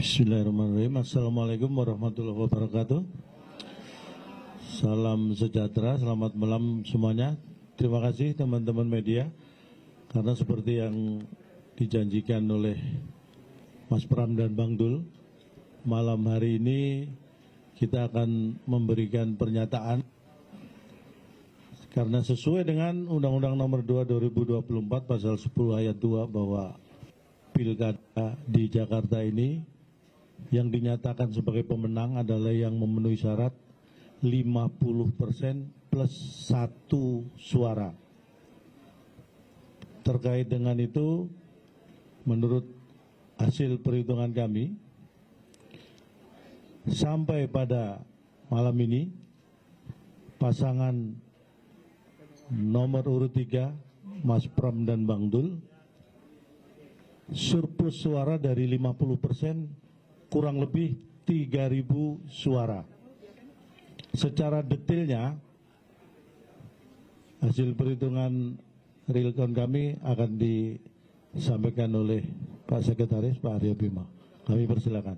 Bismillahirrahmanirrahim. Assalamualaikum warahmatullahi wabarakatuh. Salam sejahtera, selamat malam semuanya. Terima kasih teman-teman media, karena seperti yang dijanjikan oleh Mas Pram dan Bang Dul, malam hari ini kita akan memberikan pernyataan karena sesuai dengan Undang-Undang Nomor 2 2024 Pasal 10 Ayat 2 bahwa pilkada di Jakarta ini yang dinyatakan sebagai pemenang adalah yang memenuhi syarat 50% plus 1 suara. Terkait dengan itu, menurut hasil perhitungan kami, sampai pada malam ini, pasangan nomor urut 3, Mas Pram dan Bang Dul, surplus suara dari 50%, kurang lebih 3.000 suara. Secara detailnya, hasil perhitungan real count kami akan disampaikan oleh Pak Sekretaris, Pak Aryo Bima. Kami persilakan.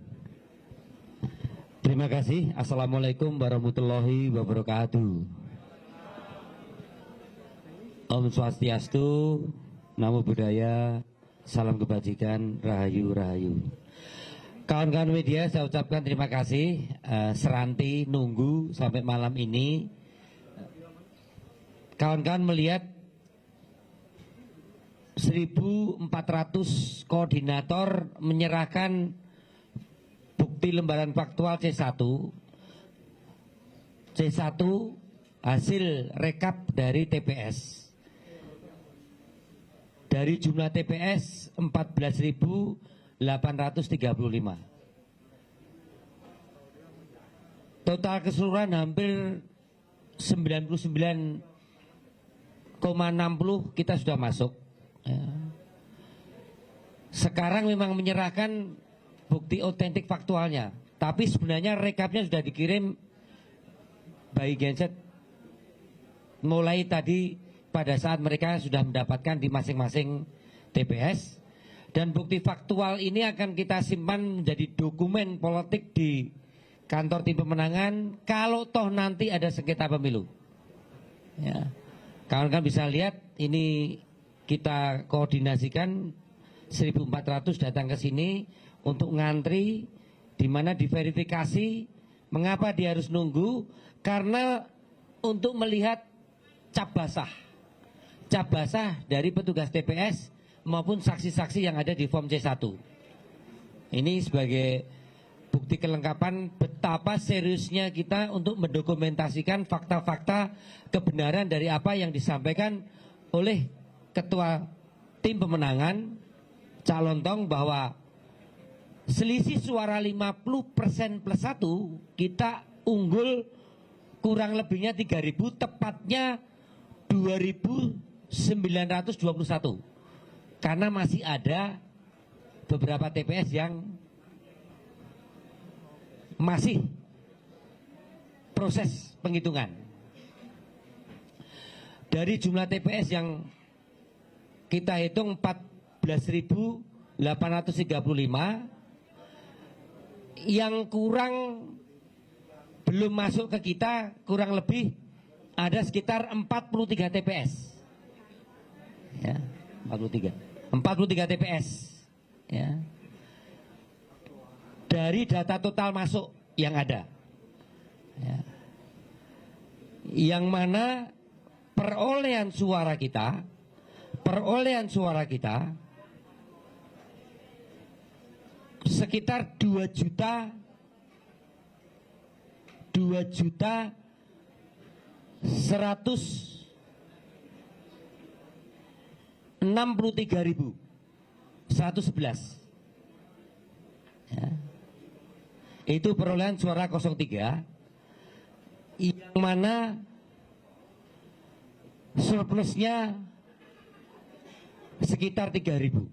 Terima kasih. Assalamualaikum warahmatullahi wabarakatuh. Om Swastiastu, Namo Buddhaya, salam kebajikan, rahayu rahayu. Kawan-kawan media, saya ucapkan terima kasih. Seranti nunggu sampai malam ini. Kawan-kawan melihat 1.400 koordinator menyerahkan bukti lembaran faktual C1 hasil rekap dari TPS. Dari jumlah TPS 14.835. Total keseluruhan hampir 99,60 kita sudah masuk. Sekarang memang menyerahkan bukti otentik faktualnya, tapi sebenarnya rekapnya sudah dikirim by genset mulai tadi pada saat mereka sudah mendapatkan di masing-masing TPS. Dan bukti faktual ini akan kita simpan menjadi dokumen politik di kantor tim pemenangan kalau toh nanti ada sengketa pemilu. Ya. Kawan-kawan bisa lihat ini kita koordinasikan 1.400 datang ke sini untuk ngantri, di mana diverifikasi. Mengapa dia harus nunggu? Karena untuk melihat cap basah dari petugas TPS maupun saksi-saksi yang ada di form C1. Ini sebagai bukti kelengkapan betapa seriusnya kita untuk mendokumentasikan fakta-fakta kebenaran dari apa yang disampaikan oleh ketua tim pemenangan calon tong, bahwa selisih suara 50% plus 1 kita unggul kurang lebihnya 3.000, tepatnya 2.921. Karena masih ada beberapa TPS yang masih proses penghitungan. Dari jumlah TPS yang kita hitung 14.835, yang kurang belum masuk ke kita kurang lebih ada sekitar 43 TPS. Ya, 43 TPS. Ya. Dari data total masuk yang ada. Ya. Yang mana perolehan suara kita sekitar 2 juta 163.111. Ya. Itu perolehan suara 03, yang mana surplusnya sekitar 3.000.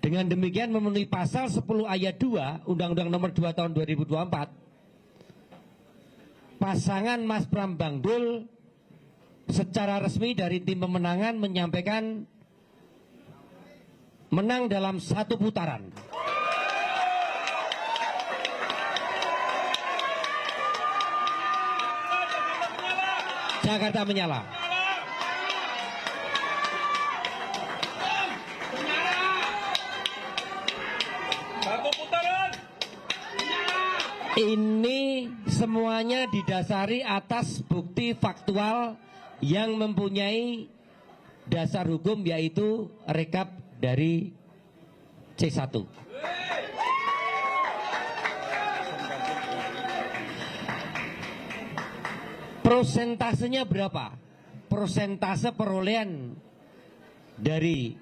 Dengan demikian memenuhi pasal 10 ayat 2 Undang-Undang Nomor 2 tahun 2024, pasangan Mas Pram Bang Dul secara resmi dari tim pemenangan menyampaikan menang dalam 1 putaran. Jakarta menyala. Ini semuanya didasari atas bukti faktual yang mempunyai dasar hukum, yaitu rekap dari C1. Prosentasenya berapa? Prosentase perolehan dari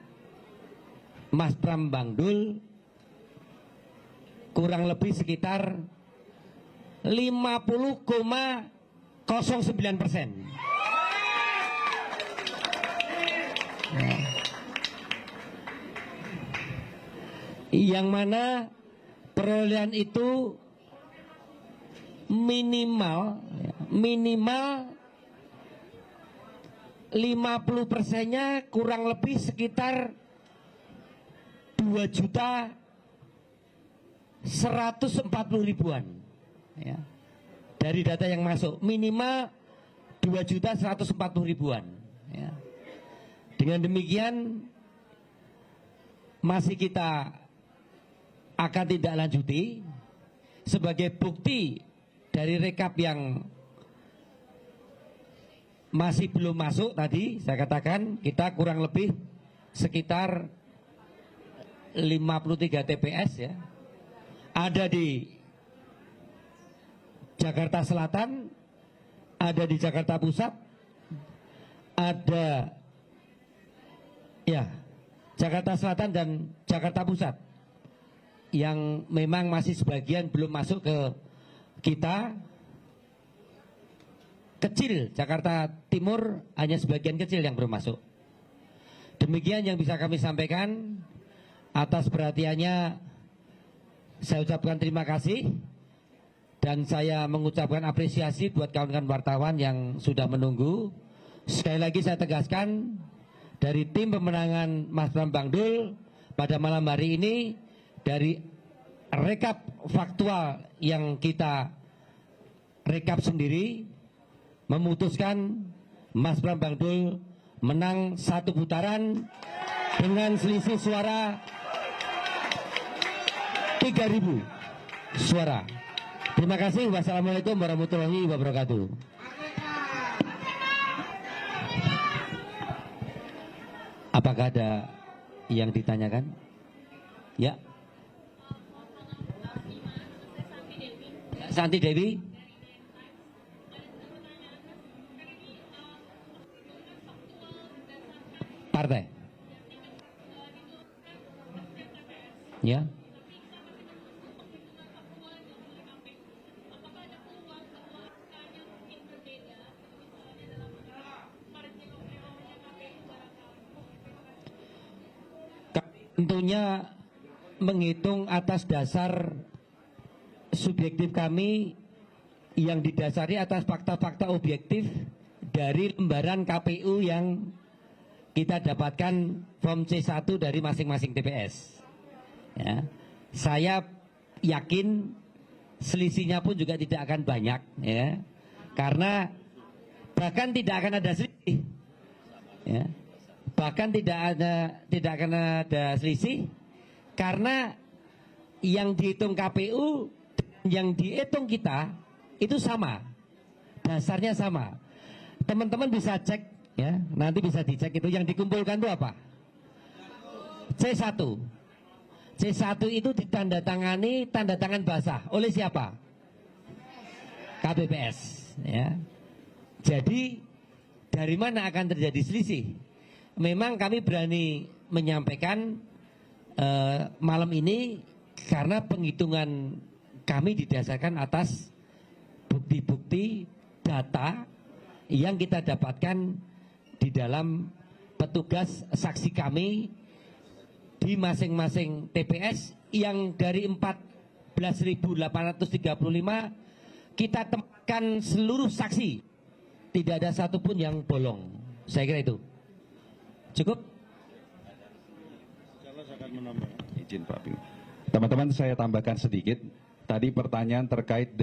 Mas Pram Bangdul kurang lebih sekitar 50,09%. Yang mana perolehan itu minimal 50%-nya kurang lebih sekitar 2.140.000-an, ya. Dari data yang masuk minimal 2.140.000-an, ya. Dengan demikian masih kita akan tidak lanjuti sebagai bukti dari rekap yang masih belum masuk. Tadi saya katakan kita kurang lebih sekitar 53 TPS, ya. Ada di Jakarta Selatan, ada di Jakarta Pusat, ada ya Jakarta Selatan dan Jakarta Pusat yang memang masih sebagian belum masuk ke kita. Kecil, Jakarta Timur hanya sebagian kecil yang belum masuk. Demikian yang bisa kami sampaikan. Atas perhatiannya saya ucapkan terima kasih, dan saya mengucapkan apresiasi buat kawan-kawan wartawan yang sudah menunggu. Sekali lagi saya tegaskan, dari tim pemenangan Mas Pram Bangdul pada malam hari ini, dari rekap faktual yang kita rekap sendiri, memutuskan Mas Pram Bangdul menang satu putaran dengan selisih suara 3.000 suara. Terima kasih. Wassalamualaikum warahmatullahi wabarakatuh. Apakah ada yang ditanyakan? Ya. Santi Dewi. Partai. Ya. Tentunya menghitung atas dasar subjektif kami yang didasari atas fakta-fakta objektif dari lembaran KPU yang kita dapatkan form C1 dari masing-masing TPS. Ya. Saya yakin selisihnya pun juga tidak akan banyak, ya, karena bahkan tidak akan ada selisih, ya. Bahkan tidak akan ada selisih karena yang dihitung KPU yang dihitung kita itu sama, dasarnya sama. Teman-teman bisa cek, ya, nanti bisa dicek itu yang dikumpulkan itu apa? C1. C1 itu ditandatangani tanda tangan basah oleh siapa? KPPS, ya. Jadi dari mana akan terjadi selisih? Memang kami berani menyampaikan malam ini karena penghitungan kami didasarkan atas bukti-bukti data yang kita dapatkan di dalam petugas saksi kami di masing-masing TPS yang dari 14.835 kita tempatkan seluruh saksi, tidak ada satupun yang bolong. Saya kira itu cukup. Izin Pak Bing. Teman-teman, saya tambahkan sedikit. Tadi pertanyaan terkait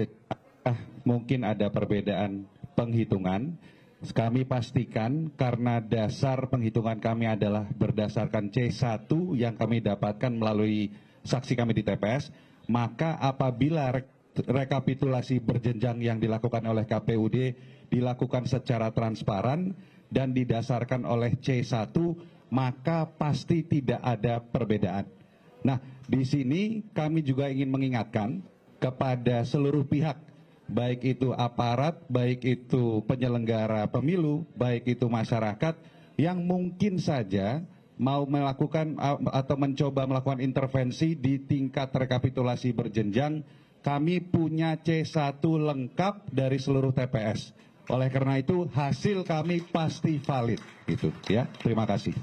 mungkin ada perbedaan penghitungan. Kami pastikan karena dasar penghitungan kami adalah berdasarkan C1 yang kami dapatkan melalui saksi kami di TPS, maka apabila rekapitulasi berjenjang yang dilakukan oleh KPUD dilakukan secara transparan dan didasarkan oleh C1, maka pasti tidak ada perbedaan. Nah, di sini kami juga ingin mengingatkan kepada seluruh pihak, baik itu aparat, baik itu penyelenggara pemilu, baik itu masyarakat, yang mungkin saja mau melakukan atau mencoba melakukan intervensi di tingkat rekapitulasi berjenjang. Kami punya C1 lengkap dari seluruh TPS. Oleh karena itu hasil kami pasti valid. Gitu ya. Terima kasih.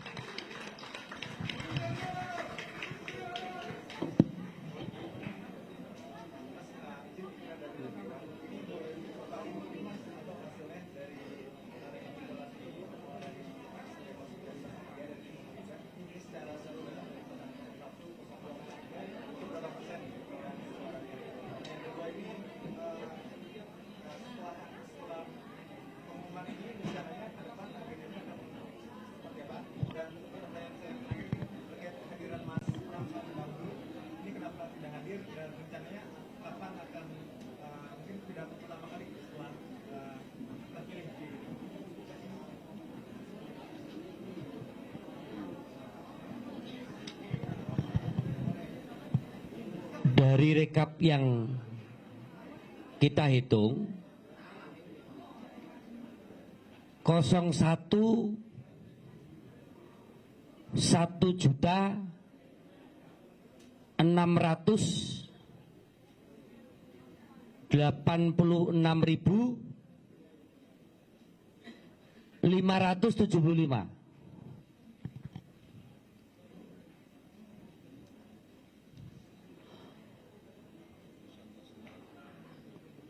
Dari rekap yang kita hitung, 01 1.686.575.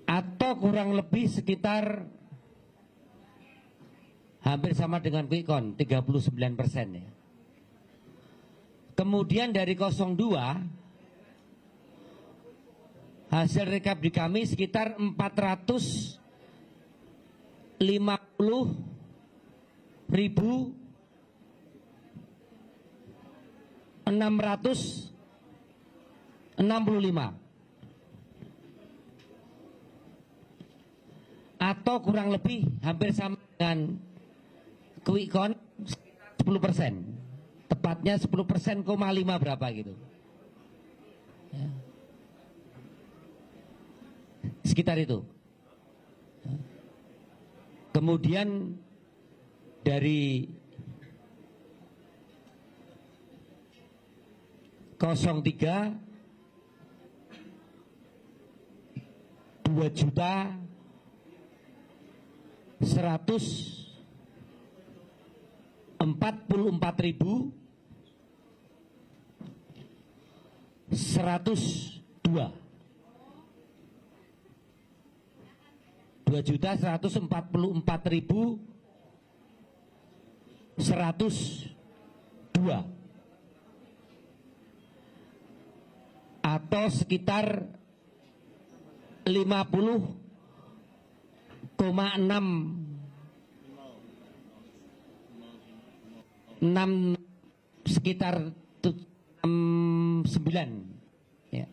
Atau kurang lebih sekitar hampir sama dengan quick count, 39% ya. Kemudian dari 02 hasil rekap di kami sekitar 450.665 atau kurang lebih hampir sama dengan quick count 10%, tepatnya 10%,5 berapa gitu ya. Sekitar itu. Kemudian dari 03 2.144.102 2.144.102 atau sekitar 50,6 sekitar 9 ya.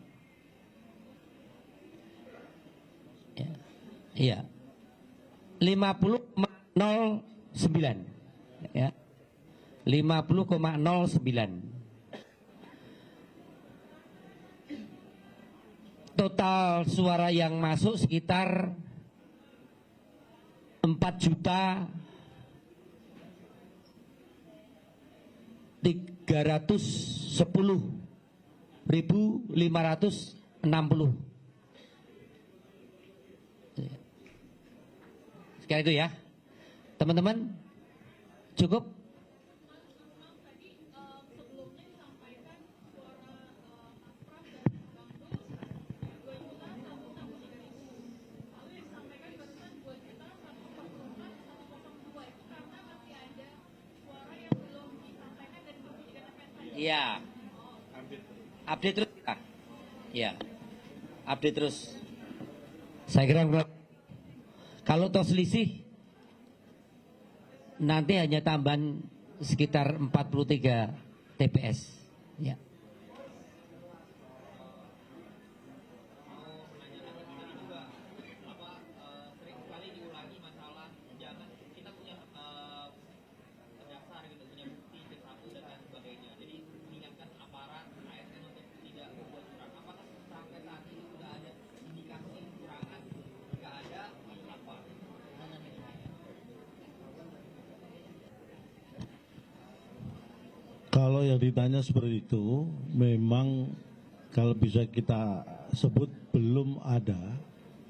Iya. 50,09 ya. 50,09. Total suara yang masuk sekitar 4.310.560. Sekian itu ya, teman-teman. Cukup. Iya. Update terus kita. Iya. Update terus. Saya kira kalau toh selisih nanti hanya tambahan sekitar 43 TPS. Ya. Kalau yang ditanya seperti itu, memang kalau bisa kita sebut belum ada,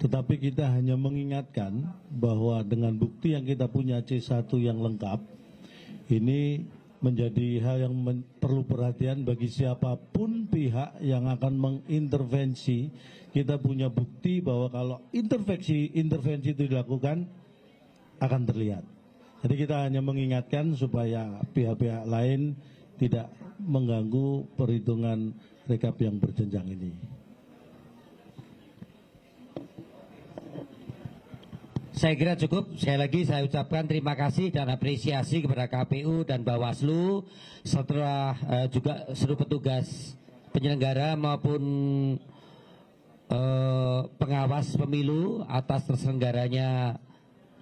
tetapi kita hanya mengingatkan bahwa dengan bukti yang kita punya C1 yang lengkap, ini menjadi hal yang perlu perhatian bagi siapapun pihak yang akan mengintervensi. Kita punya bukti bahwa kalau intervensi itu dilakukan akan terlihat. Jadi kita hanya mengingatkan supaya pihak-pihak lain tidak mengganggu perhitungan rekap yang berjenjang ini. Saya kira cukup. Sekali lagi saya ucapkan terima kasih dan apresiasi kepada KPU dan Bawaslu setelah juga seluruh petugas penyelenggara maupun pengawas pemilu atas terselenggaranya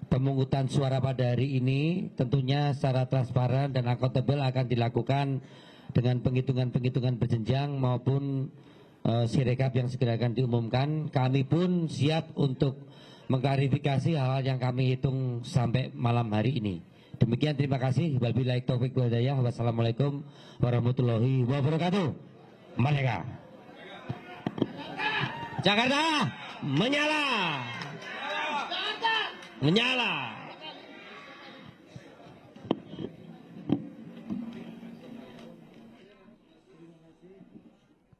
pemungutan suara pada hari ini. Tentunya secara transparan dan akuntabel akan dilakukan dengan penghitungan-penghitungan berjenjang maupun sirekap yang segera akan diumumkan. Kami pun siap untuk mengklarifikasi hal-hal yang kami hitung sampai malam hari ini. Demikian, terima kasih. Wabillahi taufiq wal hidayah. Wassalamualaikum warahmatullahi wabarakatuh. Merdeka. Jakarta menyala. Menyala.